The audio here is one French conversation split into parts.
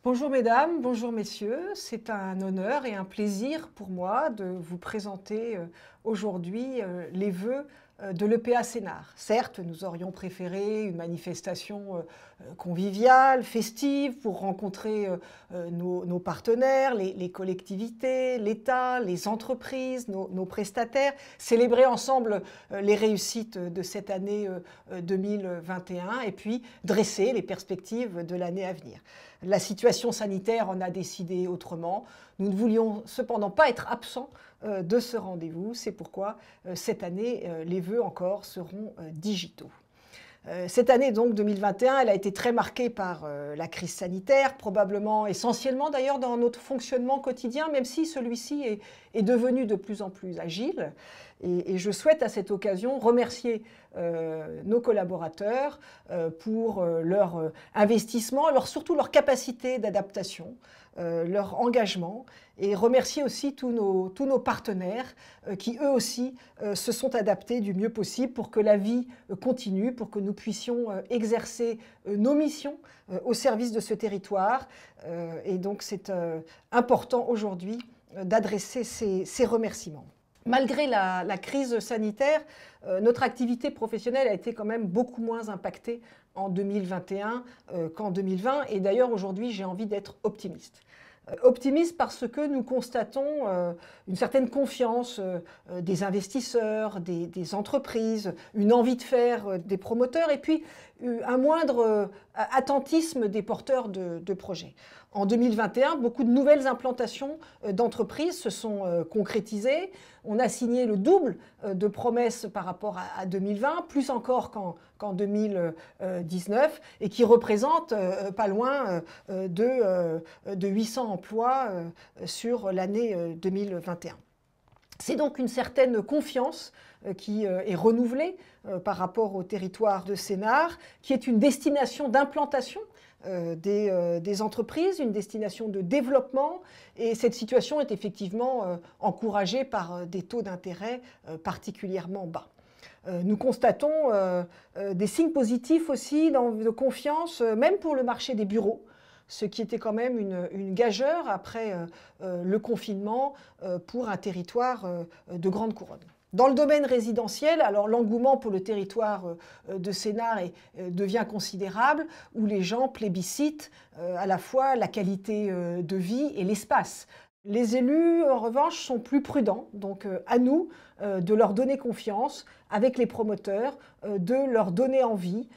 Bonjour mesdames, bonjour messieurs, c'est un honneur et un plaisir pour moi de vous présenter aujourd'hui les vœux de l'EPA Sénart. Certes, nous aurions préféré une manifestation conviviale, festive, pour rencontrer nos partenaires, les collectivités, l'État, les entreprises, nos prestataires, célébrer ensemble les réussites de cette année 2021 et puis dresser les perspectives de l'année à venir. La situation sanitaire en a décidé autrement. Nous ne voulions cependant pas être absents de ce rendez-vous. C'est pourquoi cette année, les vœux encore seront digitaux. Cette année donc 2021, elle a été très marquée par la crise sanitaire, probablement essentiellement d'ailleurs dans notre fonctionnement quotidien, même si celui-ci est devenu de plus en plus agile. Et je souhaite à cette occasion remercier nos collaborateurs pour leur investissement, surtout leur capacité d'adaptation, leur engagement, et remercier aussi tous nos partenaires qui eux aussi se sont adaptés du mieux possible pour que la vie continue, pour que nous puissions exercer nos missions au service de ce territoire. Et donc c'est important aujourd'hui d'adresser ces remerciements. Malgré la crise sanitaire, notre activité professionnelle a été quand même beaucoup moins impactée en 2021 qu'en 2020. Et d'ailleurs, aujourd'hui, j'ai envie d'être optimiste. Optimiste parce que nous constatons une certaine confiance des investisseurs, des entreprises, une envie de faire des promoteurs et puis un moindre attentisme des porteurs de projets. En 2021, beaucoup de nouvelles implantations d'entreprises se sont concrétisées. On a signé le double de promesses par rapport à 2020, plus encore qu'en 2019, et qui représentent pas loin de 800 emplois sur l'année 2021. C'est donc une certaine confiance qui est renouvelée par rapport au territoire de Sénart, qui est une destination d'implantation des entreprises, une destination de développement, et cette situation est effectivement encouragée par des taux d'intérêt particulièrement bas. Nous constatons des signes positifs aussi de confiance, même pour le marché des bureaux, ce qui était quand même une gageure après le confinement pour un territoire de grande couronne. Dans le domaine résidentiel, alors l'engouement pour le territoire de Sénart devient considérable, où les gens plébiscitent à la fois la qualité de vie et l'espace. Les élus, en revanche, sont plus prudents, donc à nous de leur donner confiance avec les promoteurs, de leur donner envie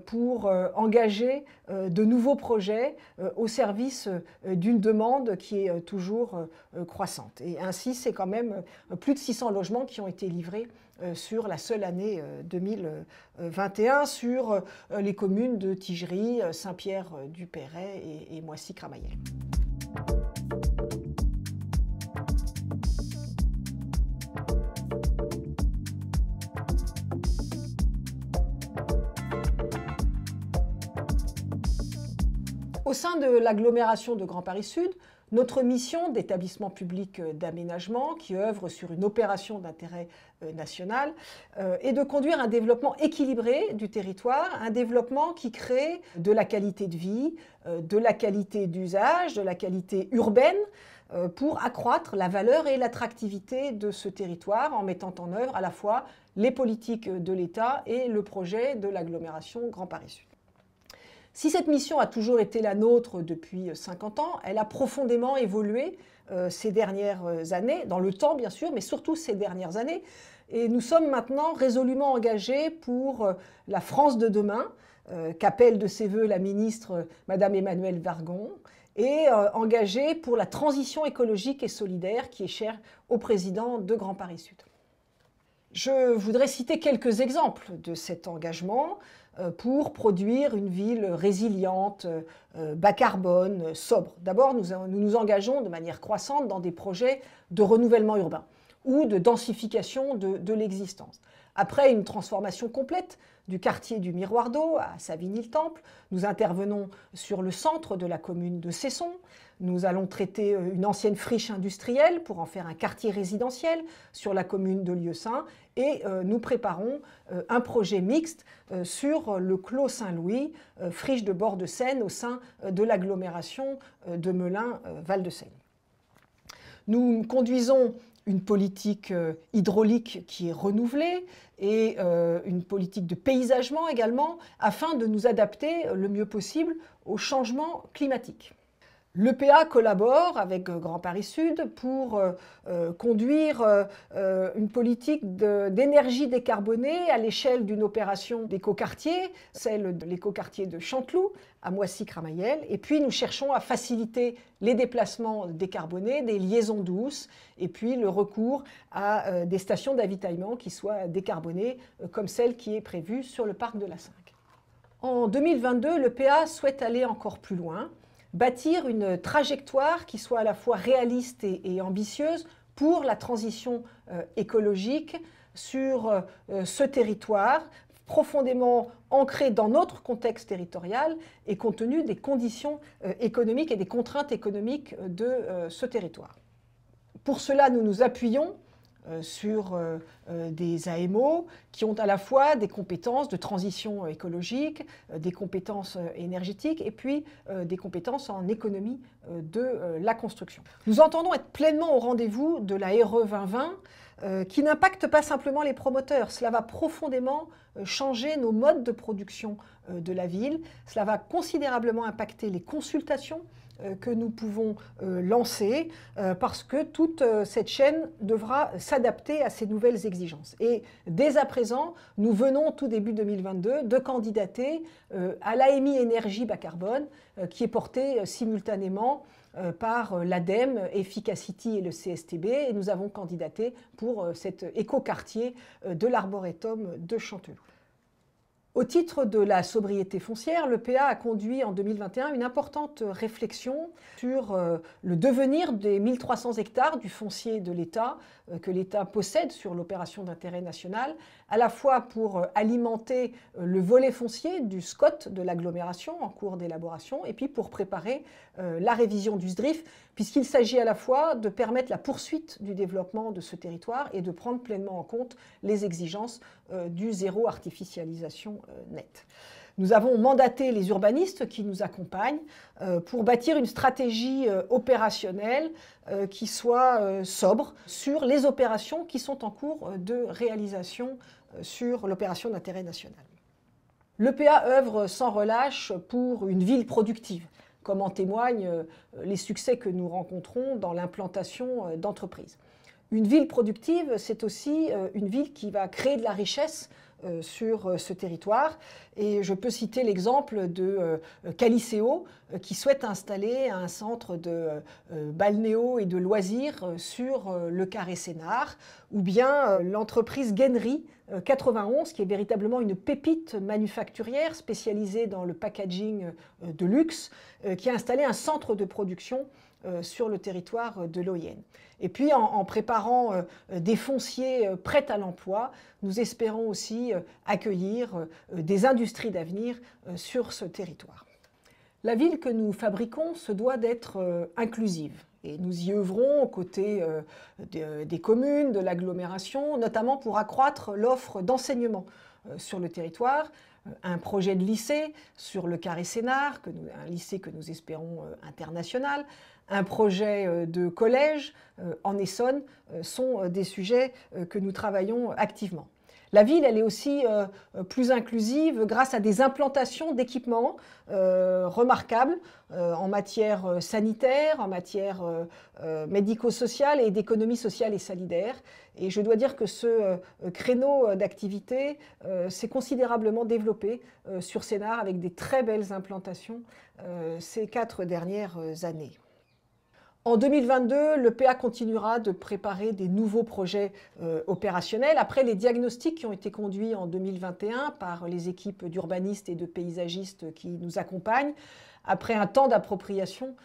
pour engager de nouveaux projets au service d'une demande qui est toujours croissante. Et ainsi, c'est quand même plus de 600 logements qui ont été livrés sur la seule année 2021 sur les communes de Tigerie, Saint-Pierre-du-Perret et Moissy-Cramayel. Au sein de l'agglomération de Grand Paris Sud, notre mission d'établissement public d'aménagement, qui œuvre sur une opération d'intérêt national, est de conduire un développement équilibré du territoire, un développement qui crée de la qualité de vie, de la qualité d'usage, de la qualité urbaine, pour accroître la valeur et l'attractivité de ce territoire en mettant en œuvre à la fois les politiques de l'État et le projet de l'agglomération Grand Paris Sud. Si cette mission a toujours été la nôtre depuis 50 ans, elle a profondément évolué ces dernières années, dans le temps bien sûr, mais surtout ces dernières années. Et nous sommes maintenant résolument engagés pour la France de demain, qu'appelle de ses voeux la ministre Madame Emmanuelle Wargon, et engagés pour la transition écologique et solidaire qui est chère au président de Grand Paris Sud. Je voudrais citer quelques exemples de cet engagement pour produire une ville résiliente, bas carbone, sobre. D'abord, nous nous engageons de manière croissante dans des projets de renouvellement urbain ou de densification de l'existence. Après une transformation complète du quartier du Miroir d'Eau à Savigny-le-Temple. Nous intervenons sur le centre de la commune de Cesson. Nous allons traiter une ancienne friche industrielle pour en faire un quartier résidentiel sur la commune de Lieusaint. Et nous préparons un projet mixte sur le Clos Saint-Louis, friche de bord de Seine au sein de l'agglomération de Melun-Val-de-Seine. Nous conduisons une politique hydraulique qui est renouvelée et une politique de paysagement également, afin de nous adapter le mieux possible au changement climatique. L'EPA collabore avec Grand Paris Sud pour conduire une politique d'énergie décarbonée à l'échelle d'une opération d'écoquartier, celle de l'écoquartier de Chanteloup à Moissy-Cramayel. Et puis nous cherchons à faciliter les déplacements décarbonés, des liaisons douces, et puis le recours à des stations d'avitaillement qui soient décarbonées, comme celle qui est prévue sur le parc de la Cinq. En 2022, l'EPA souhaite aller encore plus loin, bâtir une trajectoire qui soit à la fois réaliste et ambitieuse pour la transition écologique sur ce territoire, profondément ancré dans notre contexte territorial et compte tenu des conditions économiques et des contraintes économiques de ce territoire. Pour cela, nous nous appuyons sur des AMO qui ont à la fois des compétences de transition écologique, des compétences énergétiques et puis des compétences en économie de la construction. Nous entendons être pleinement au rendez-vous de la RE 2020 qui n'impacte pas simplement les promoteurs. Cela va profondément changer nos modes de production de la ville. Cela va considérablement impacter les consultations que nous pouvons lancer parce que toute cette chaîne devra s'adapter à ces nouvelles exigences. Et dès à présent, nous venons tout début 2022 de candidater à l'AMI énergie bas carbone qui est portée simultanément par l'ADEME, Efficacity et le CSTB, et nous avons candidaté pour cet écoquartier de l'Arboretum de Chanteloup. Au titre de la sobriété foncière, l'EPA a conduit en 2021 une importante réflexion sur le devenir des 1300 hectares du foncier de l'État que l'État possède sur l'opération d'intérêt national, à la fois pour alimenter le volet foncier du SCOT de l'agglomération en cours d'élaboration et puis pour préparer la révision du SDRIF, puisqu'il s'agit à la fois de permettre la poursuite du développement de ce territoire et de prendre pleinement en compte les exigences du zéro artificialisation nette. Nous avons mandaté les urbanistes qui nous accompagnent pour bâtir une stratégie opérationnelle qui soit sobre sur les opérations qui sont en cours de réalisation sur l'opération d'intérêt national. L'EPA œuvre sans relâche pour une ville productive, comme en témoignent les succès que nous rencontrons dans l'implantation d'entreprises. Une ville productive, c'est aussi une ville qui va créer de la richesse sur ce territoire. Et je peux citer l'exemple de Caliceo qui souhaite installer un centre de balnéo et de loisirs sur le Carré Sénard, ou bien l'entreprise Guenry 91 qui est véritablement une pépite manufacturière spécialisée dans le packaging de luxe qui a installé un centre de production sur le territoire de l'Oyenne. Et puis en préparant des fonciers prêts à l'emploi, nous espérons aussi accueillir des industries d'avenir sur ce territoire. La ville que nous fabriquons se doit d'être inclusive. Et nous y œuvrons aux côtés des communes, de l'agglomération, notamment pour accroître l'offre d'enseignement sur le territoire. Un projet de lycée sur le Carré Sénard, un lycée que nous espérons international, un projet de collège en Essonne sont des sujets que nous travaillons activement. La ville, elle est aussi plus inclusive grâce à des implantations d'équipements remarquables en matière sanitaire, en matière médico-sociale et d'économie sociale et solidaire. Et je dois dire que ce créneau d'activité s'est considérablement développé sur Sénart avec des très belles implantations ces 4 dernières années. En 2022, l'EPA continuera de préparer des nouveaux projets opérationnels après les diagnostics qui ont été conduits en 2021 par les équipes d'urbanistes et de paysagistes qui nous accompagnent. Après un temps d'appropriation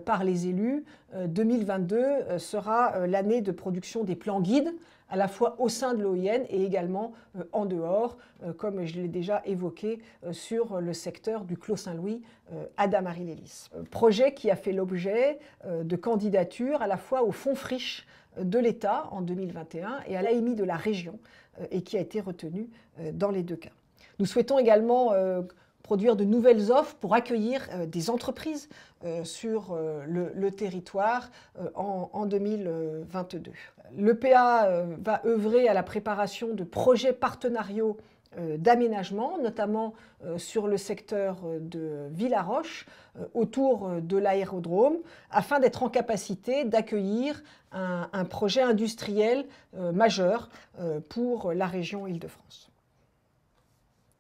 par les élus, 2022 sera l'année de production des plans guides à la fois au sein de l'OIN et également en dehors, comme je l'ai déjà évoqué sur le secteur du Clos Saint-Louis à Damary-lès-Lys. Projet qui a fait l'objet de candidatures à la fois au fonds Friches de l'État en 2021 et à l'AMI de la région, et qui a été retenu dans les deux cas. Nous souhaitons également produire de nouvelles offres pour accueillir des entreprises sur le territoire en 2022. L'EPA va œuvrer à la préparation de projets partenariaux d'aménagement, notamment sur le secteur de Villaroche, autour de l'aérodrome, afin d'être en capacité d'accueillir un projet industriel majeur pour la région Île-de-France.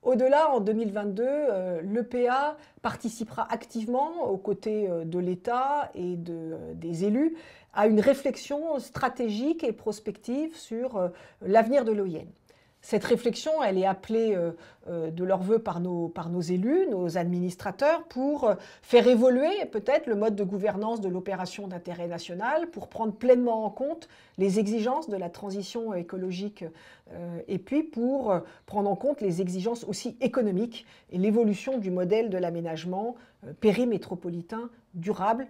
Au-delà, en 2022, l'EPA participera activement aux côtés de l'État et des élus à une réflexion stratégique et prospective sur l'avenir de l'OIN. Cette réflexion, elle est appelée de leur vœu par nos élus, nos administrateurs, pour faire évoluer peut-être le mode de gouvernance de l'opération d'intérêt national, pour prendre pleinement en compte les exigences de la transition écologique et puis pour prendre en compte les exigences aussi économiques et l'évolution du modèle de l'aménagement périmétropolitain durable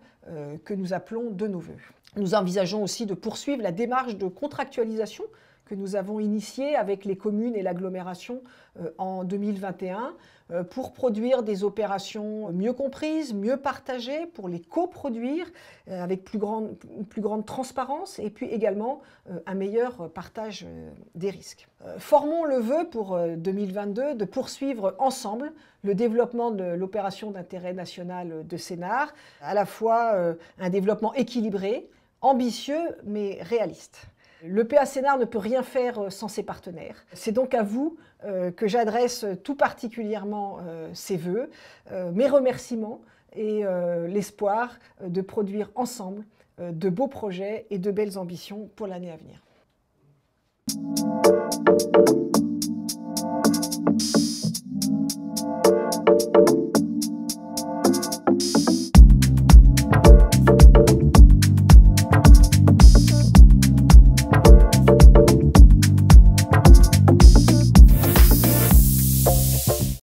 que nous appelons de nos vœux. Nous envisageons aussi de poursuivre la démarche de contractualisation que nous avons initié avec les communes et l'agglomération en 2021 pour produire des opérations mieux comprises, mieux partagées, pour les coproduire avec une plus grande transparence et puis également un meilleur partage des risques. Formons le vœu pour 2022 de poursuivre ensemble le développement de l'opération d'intérêt national de Sénart, à la fois un développement équilibré, ambitieux mais réaliste. L'EPA Sénart ne peut rien faire sans ses partenaires. C'est donc à vous que j'adresse tout particulièrement ces vœux, mes remerciements et l'espoir de produire ensemble de beaux projets et de belles ambitions pour l'année à venir.